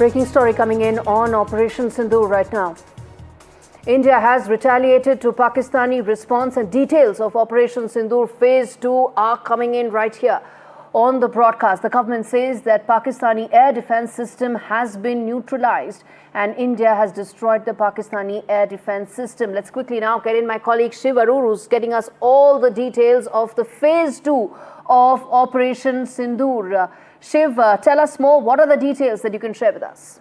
Breaking story coming in on Operation Sindoor right now. India has retaliated to Pakistani response, and details of Operation Sindoor Phase 2 are coming in right here on the broadcast. The government says that Pakistani air defense system has been neutralized and India has destroyed the Pakistani air defense system. Let's quickly now get in my colleague Shiv Arur, who's getting us all the details of the Phase 2 of Operation Sindoor. Shiv, tell us more. What are the details that you can share with us?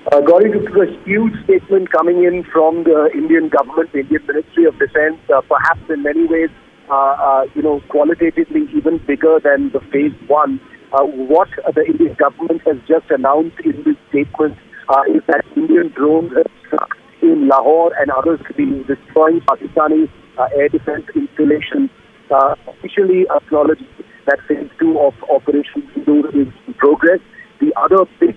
Gauri, this is a huge statement coming in from the Indian government, the Indian Ministry of Defence, perhaps in many ways, qualitatively even bigger than the Phase 1. What the Indian government has just announced in this statement is that Indian drones have struck in Lahore and other cities, destroying Pakistani air defence installations, officially acknowledging that Phase 2 of Operation Sindoor is in progress. The other big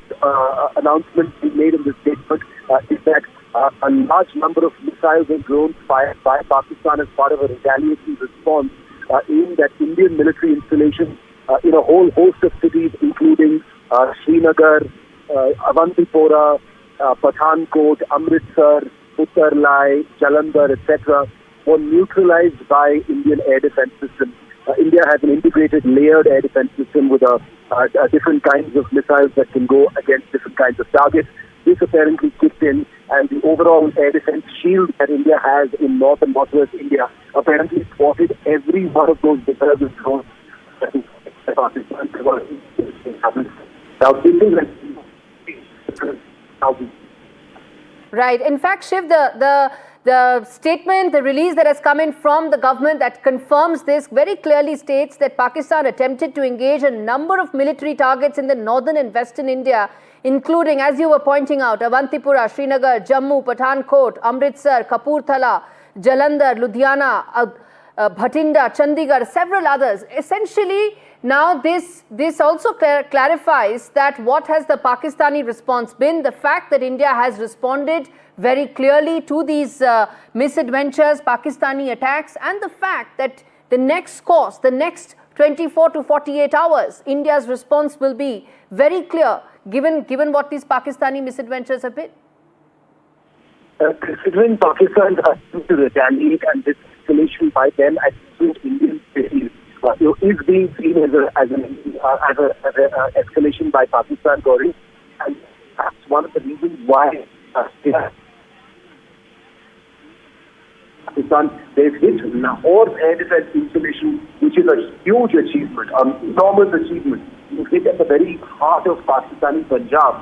announcement we made in this statement is that a large number of missiles and drones fired by Pakistan as part of a retaliatory response aimed at Indian military installations in a whole host of cities, including Srinagar, Avantipora, Pathankot, Amritsar, Uttarlai, Jalandhar, etc., were neutralized by Indian air defense systems. India has an integrated layered air defense system with different kinds of missiles that can go against different kinds of targets. This apparently kicked in, and the overall air defense shield that India has in North and Northwest India apparently spotted every one of those missiles and drones. Right. In fact, Shiv, the statement, the release that has come in from the government that confirms this very clearly states that Pakistan attempted to engage a number of military targets in the northern and western India, including, as you were pointing out, Avantipura, Srinagar, Jammu, Pathankot, Amritsar, Kapurthala, Jalandhar, Ludhiana, Bhatinda, Chandigarh, several others. Essentially, now this also clarifies that what has the Pakistani response been? The fact that India has responded very clearly to these misadventures, Pakistani attacks, and the fact that the next course, the next 24 to 48 hours, India's response will be very clear, given what these Pakistani misadventures have been. Considering Pakistan's attempt to retaliate and this escalation by them at Indian cities is being seen as an escalation by Pakistan, Gauri, and that's one of the reasons why Pakistan, they've hit Lahore's air defense installation, which is a huge achievement, an enormous achievement. You hit at the very heart of Pakistani Punjab.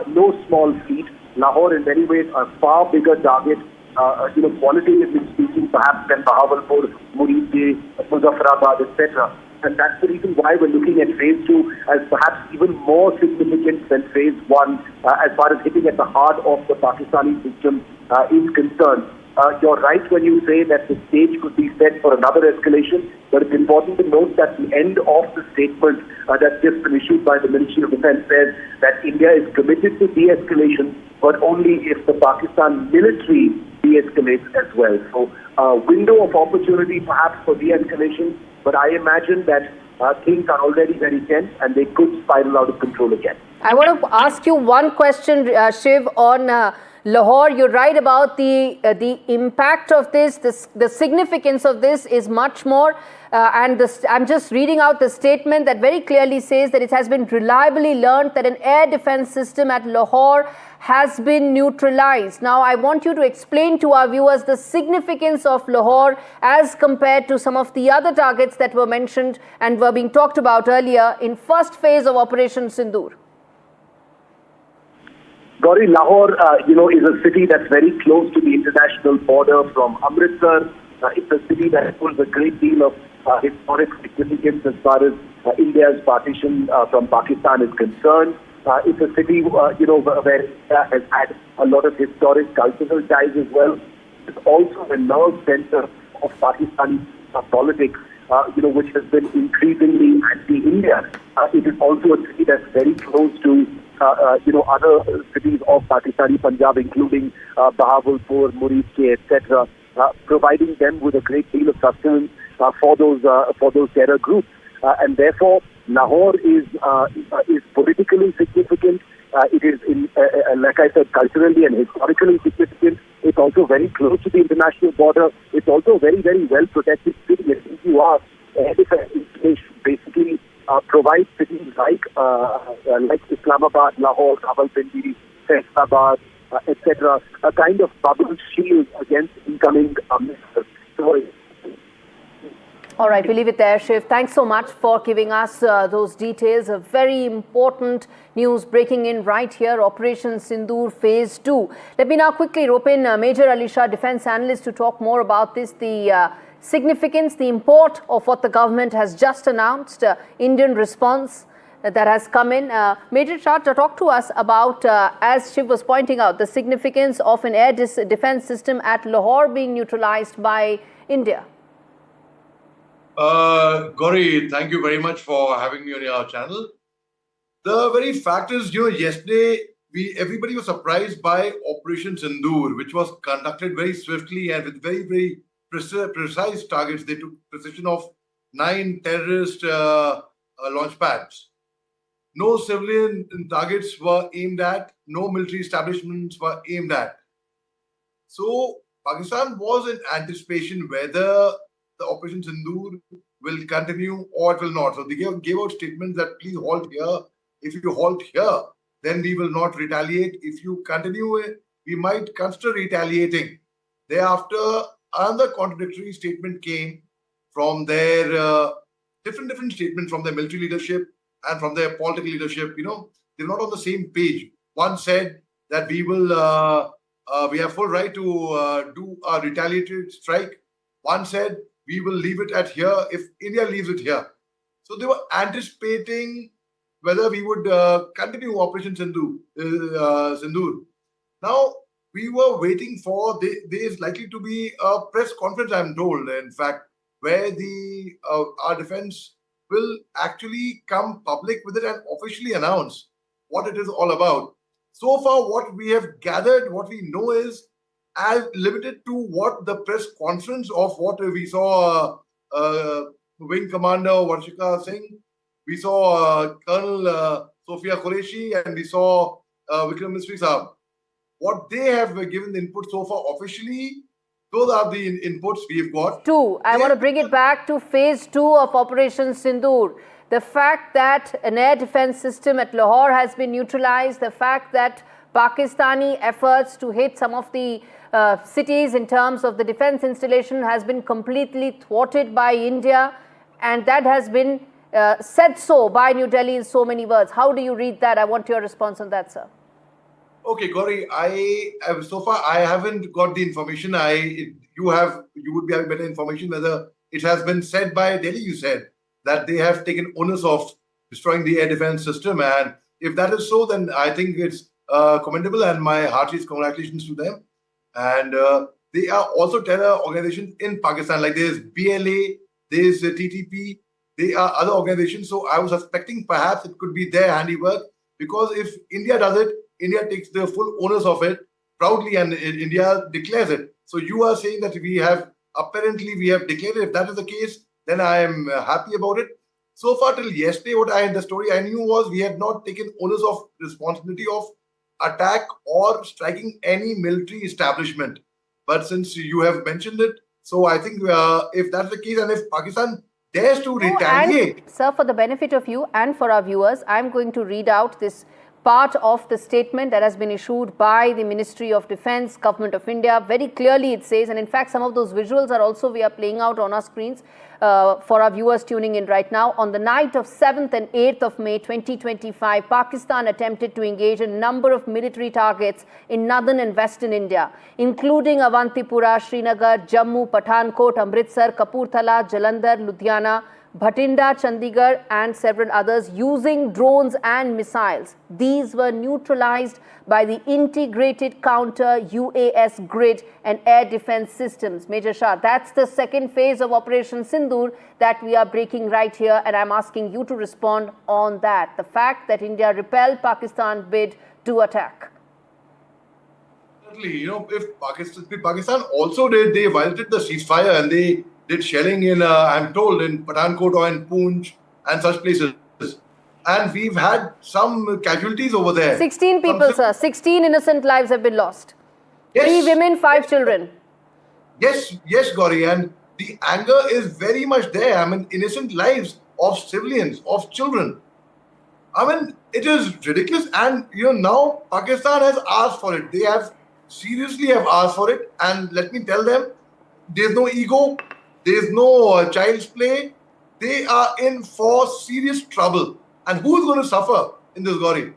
No small feat. Lahore, in many ways, a far bigger target, qualitatively speaking, perhaps than Bahawalpur, Muridi, Muzaffarabad, etc. And that's the reason why we're looking at Phase 2 as perhaps even more significant than Phase 1 as far as hitting at the heart of the Pakistani system is concerned. You're right when you say that the stage could be set for another escalation, but it's important to note that the end of the statement that's just been issued by the Ministry of Defence says that India is committed to de-escalation, but only if the Pakistan military de-escalates as well. So a window of opportunity perhaps for de-escalation, but I imagine that things are already very tense and they could spiral out of control again. I want to ask you one question, Shiv, on Lahore. You're right about the impact of this, the significance of this is much more. I'm just reading out the statement that very clearly says that it has been reliably learned that an air defense system at Lahore has been neutralized. Now, I want you to explain to our viewers the significance of Lahore as compared to some of the other targets that were mentioned and were being talked about earlier in first phase of Operation Sindoor. Gauri, Lahore, is a city that's very close to the international border from Amritsar. It's a city that holds a great deal of historic significance as far as India's partition from Pakistan is concerned. It's a city, where India has had a lot of historic cultural ties as well. It's also a nerve center of Pakistani politics, which has been increasingly anti-India. It is also a city that's very close to other cities of Pakistani Punjab, including Bahawalpur, Muridi, etc., providing them with a great deal of sustenance for those terror groups. and therefore Lahore is politically significant. It is, like I said, culturally and historically significant. It's also very close to the international border. It's also a very, very well protected city. If you ask, air defense installation basically provides cities like Islamabad, Lahore, Rawalpindi, Faisalabad, etc., a kind of bubble shield against incoming missiles. So, all right, we'll leave it there, Shiv. Thanks so much for giving us those details. A very important news breaking in right here, Operation Sindoor Phase 2. Let me now quickly rope in Major Ali Shah, defense analyst, to talk more about this, the significance, the import of what the government has just announced, Indian response that has come in. Major Shah, talk to us about, as Shiv was pointing out, the significance of an air defense system at Lahore being neutralized by India. Gauri, thank you very much for having me on your channel. The very fact is, yesterday everybody was surprised by Operation Sindoor, which was conducted very swiftly and with very, very precise targets. They took precision of 9 terrorist launch pads. No civilian targets were aimed at, no military establishments were aimed at. So Pakistan was in anticipation whether the Operation Sindoor will continue or it will not. So they gave out statements that please halt here. If you halt here, then we will not retaliate. If you continue, we might consider retaliating. Thereafter, another contradictory statement came from their different statements from their military leadership and from their political leadership. They're not on the same page. One said that we have full right to do a retaliatory strike. One said we will leave it at here if India leaves it here. So they were anticipating whether we would continue Operation Sindoor. Now, we were waiting for, there is likely to be a press conference, I'm told, in fact, where our defense will actually come public with it and officially announce what it is all about. So far, what we have gathered, what we know is, as limited to what the press conference of what we saw Wing Commander Varshika Singh, we saw Colonel Sophia Qureshi, and we saw Vikram Misri Saab. What they have given the input so far officially, those are the inputs we have got. I want to bring it back to Phase 2 of Operation Sindoor. The fact that an air defense system at Lahore has been neutralized, the fact that Pakistani efforts to hit some of the cities in terms of the defense installation has been completely thwarted by India, and that has been said so by New Delhi in so many words. How do you read that? I want your response on that, sir. Okay, Gauri, so far I haven't got the information. You would be having better information whether it has been said by Delhi. You said that they have taken onus of destroying the air defense system, and if that is so, then I think it's commendable, and my heartiest congratulations to them. And they are also terror organizations in Pakistan, like there's BLA, there's TTP, they are other organizations. So I was suspecting perhaps it could be their handiwork, because if India does it, India takes the full onus of it proudly, and India declares it. So you are saying that we have declared it. If that is the case, then I am happy about it. So far till yesterday, the story I knew was we had not taken onus of responsibility of attack or striking any military establishment. But since you have mentioned it, so I think if that's the case, and if Pakistan dares to retaliate. And, sir, for the benefit of you and for our viewers, I'm going to read out this part of the statement that has been issued by the Ministry of Defence, Government of India. Very clearly it says, and in fact some of those visuals are also we are playing out on our screens for our viewers tuning in right now. On the night of 7th and 8th of May 2025, Pakistan attempted to engage a number of military targets in northern and western India, including Avantipura, Srinagar, Jammu, Pathankot, Amritsar, Kapurthala, Jalandhar, Ludhiana, Bhatinda, Chandigarh and several others using drones and missiles. These were neutralized by the integrated counter UAS grid and air defense systems. Major Shah, that's the second phase of Operation Sindoor that we are breaking right here, and I'm asking you to respond on that. The fact that India repelled Pakistan's bid to attack. Certainly, if Pakistan also they violated the ceasefire and they did shelling in, I'm told, in Pathankot or in Poonch and such places. And we've had some casualties over there. 16 people, sir. 16 innocent lives have been lost. Yes. 3 women, 5 children. Yes, Gauri. And the anger is very much there. I mean, innocent lives of civilians, of children. I mean, it is ridiculous. And, now Pakistan has asked for it. They have seriously asked for it. And let me tell them, there's no ego. There's no child's play. They are in for serious trouble. And who's going to suffer in this, Gauri?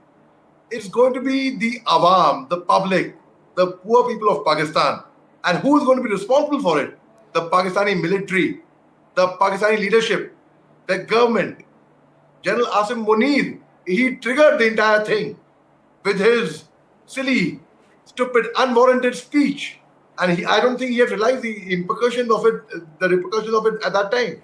It's going to be the Awam, the public, the poor people of Pakistan. And who's going to be responsible for it? The Pakistani military, the Pakistani leadership, the government. General Asim Munir, he triggered the entire thing with his silly, stupid, unwarranted speech. And I don't think he had realized the repercussions of it at that time.